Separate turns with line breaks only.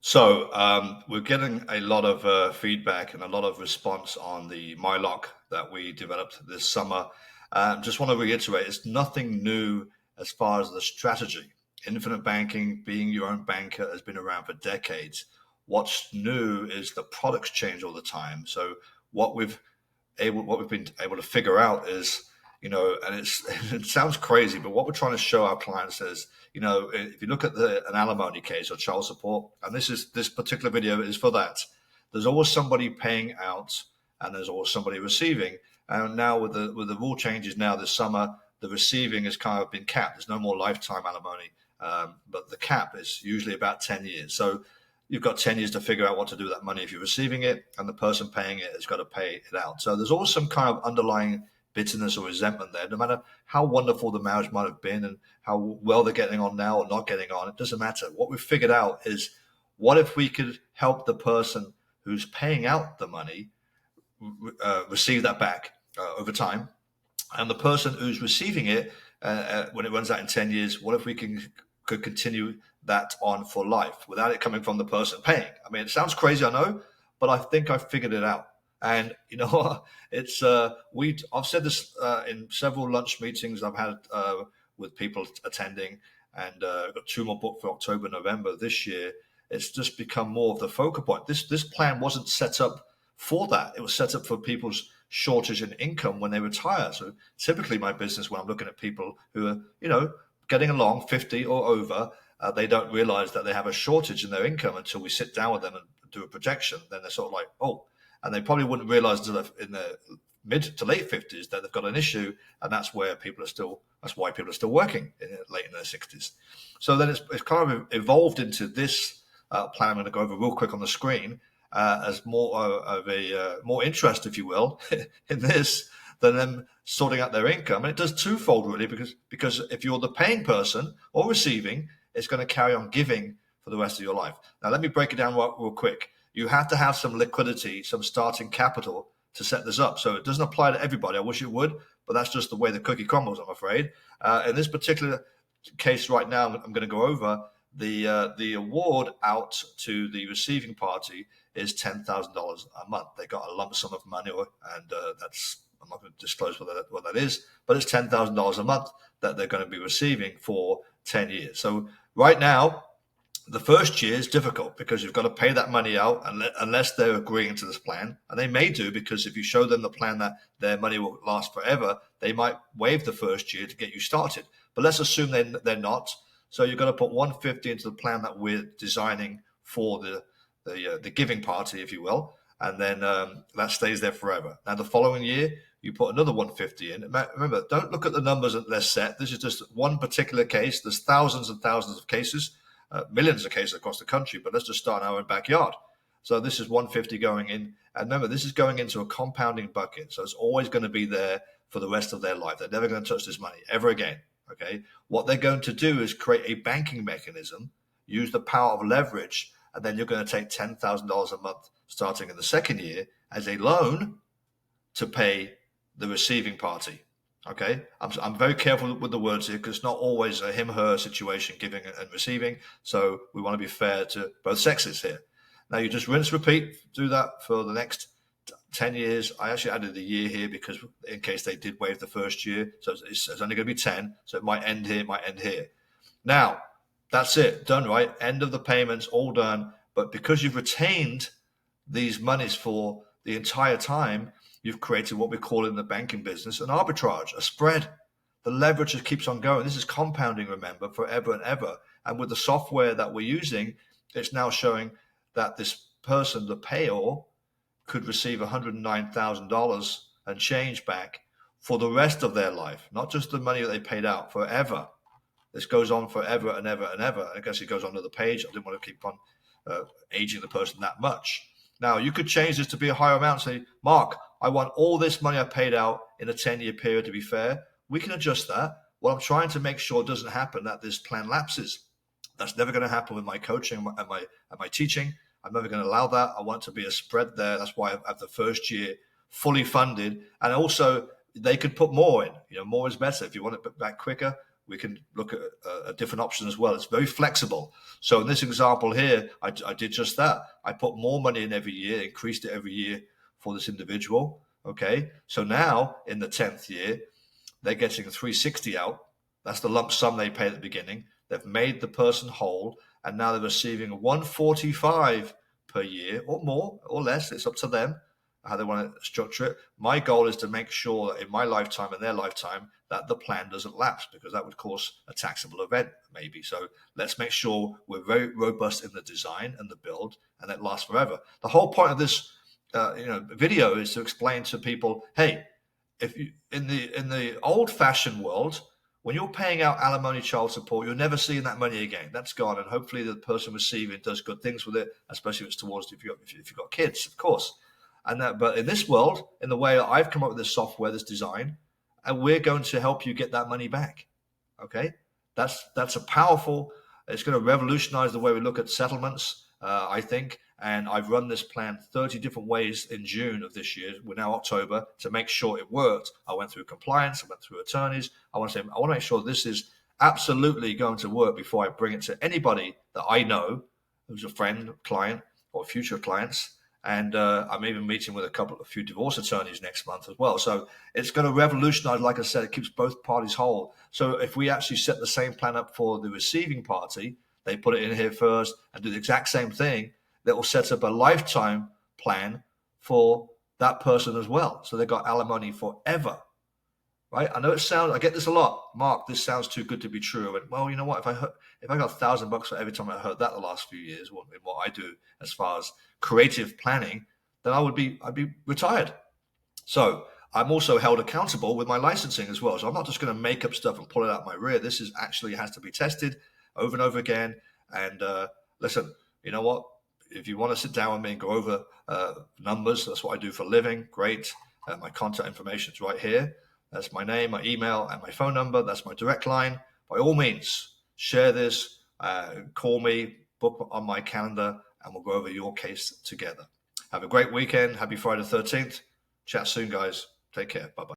So we're getting a lot of feedback and a lot of response on the MYLOC that we developed this summer. Just want to reiterate, it's nothing new as far as the strategy. Infinite banking, being your own banker, has been around for decades. What's new is the products change all the time. So what we've been able to figure out is, and it sounds crazy, but what we're trying to show our clients is, if you look at an alimony case or child support, and this particular video is for that. There's always somebody paying out, and there's always somebody receiving. And now with the rule changes now this summer, the receiving has kind of been capped. There's no more lifetime alimony, but the cap is usually about 10 years. So you've got 10 years to figure out what to do with that money if you're receiving it, and the person paying it has got to pay it out. So there's always some kind of underlying bitterness or resentment there, no matter how wonderful the marriage might have been and how well they're getting on now or not getting on. It doesn't matter. What we've figured out is, what if we could help the person who's paying out the money receive that back over time, and the person who's receiving it when it runs out in 10 years, what if we could continue that on for life without it coming from the person paying? I mean, it sounds crazy, I know, but I think I figured it out. And it's I've said this in several lunch meetings I've had with people attending, and I've got 2 more booked for October, November this year. It's just become more of the focal point. This plan wasn't set up for that. It was set up for people's shortage in income when they retire. So typically my business, when I'm looking at people who are, getting along 50 or over, they don't realize that they have a shortage in their income until we sit down with them and do a projection. Then they're sort of like, oh, and they probably wouldn't realize until in their mid to late 50s that they've got an issue, and that's why people are still working late in their 60s. So then it's kind of evolved into this plan I'm going to go over real quick on the screen as more of a more interest, if you will, in this than them sorting out their income. And it does twofold, really, because if you're the paying person or receiving, it's going to carry on giving for the rest of your life. Now, let me break it down real quick. You have to have some liquidity, some starting capital to set this up. So it doesn't apply to everybody. I wish it would, but that's just the way the cookie crumbles, I'm afraid. In this particular case right now, I'm going to go over the award out to the receiving party is $10,000 a month. They got a lump sum of money, and I'm not going to disclose what that is, but it's $10,000 a month that they're going to be receiving for 10 years. So right now, the first year is difficult because you've got to pay that money out unless they're agreeing to this plan. And they may do, because if you show them the plan that their money will last forever, they might waive the first year to get you started. But let's assume they're not. So you've got to put $150 into the plan that we're designing for the giving party, if you will. And then that stays there forever. Now, the following year, you put another $150 in. Remember, don't look at the numbers that they're set. This is just one particular case. There's thousands and thousands of cases. Millions of cases across the country, but let's just start in our own backyard. So this is $150 going in. And remember, this is going into a compounding bucket. So it's always going to be there for the rest of their life. They're never going to touch this money ever again. Okay. What they're going to do is create a banking mechanism, use the power of leverage, and then you're going to take $10,000 a month starting in the second year as a loan to pay the receiving party. Okay, I'm very careful with the words here because it's not always a him-her situation, giving and receiving. So we want to be fair to both sexes here. Now you just rinse, repeat, do that for the next 10 years. I actually added a year here because in case they did waive the first year. So it's only going to be 10. So it might end here, it might end here. Now, that's it, done, right? End of the payments, all done. But because you've retained these monies for the entire time, you've created what we call in the banking business an arbitrage, a spread. The leverage just keeps on going. This is compounding, remember, forever and ever. And with the software that we're using, it's now showing that this person, the payor, could receive $109,000 and change back for the rest of their life, not just the money that they paid out, forever. This goes on forever and ever and ever. I guess it goes on to the page. I didn't want to keep on aging the person that much. Now, you could change this to be a higher amount. Say, Mark, I want all this money I paid out in a 10-year period to be fair. We can adjust that. What I'm trying to make sure doesn't happen, that this plan lapses. That's never going to happen with my coaching and my teaching. I'm never going to allow that. I want to be a spread there. That's why I have the first year fully funded. And also, they could put more in. More is better. If you want it back quicker, we can look at a different option as well. It's very flexible. So in this example here, I did just that. I put more money in every year, increased it every year for this individual. Okay, so now in the 10th year, they're getting 360 out. That's the lump sum they pay at the beginning. They've made the person whole, and now they're receiving 145 per year or more or less. It's up to them how they want to structure it. My goal is to make sure that in my lifetime and their lifetime that the plan doesn't lapse, because that would cause a taxable event maybe. So let's make sure we're very robust in the design and the build, and that lasts forever. The whole point of this video is to explain to people, hey, if you in the old-fashioned world, when you're paying out alimony, child support, you're never seeing that money again. That's gone, and hopefully the person receiving does good things with it, especially if it's towards if you've got kids, of course. But in this world, in the way that I've come up with this software, this design, and we're going to help you get that money back. Okay, that's a powerful. It's going to revolutionize the way we look at settlements, I think. And I've run this plan 30 different ways in June of this year. We're now October, to make sure it worked. I went through compliance. I went through attorneys. I want to make sure this is absolutely going to work before I bring it to anybody that I know who's a friend, client, or future clients. And I'm even meeting with a few divorce attorneys next month as well. So it's going to revolutionize. Like I said, it keeps both parties whole. So if we actually set the same plan up for the receiving party, they put it in here first and do the exact same thing, that will set up a lifetime plan for that person as well. So they've got alimony forever, right? I know I get this a lot. Mark, this sounds too good to be true. I went, well, you know what? If I got $1,000 for every time I heard that the last few years, what I do as far as creative planning, then I'd be retired. So I'm also held accountable with my licensing as well. So I'm not just going to make up stuff and pull it out my rear. This is actually has to be tested over and over again. And listen, you know what? If you want to sit down with me and go over numbers, that's what I do for a living. Great. My contact information is right here. That's my name, my email, and my phone number. That's my direct line. By all means, share this, call me, book on my calendar, and we'll go over your case together. Have a great weekend. Happy Friday the 13th. Chat soon, guys. Take care. Bye-bye.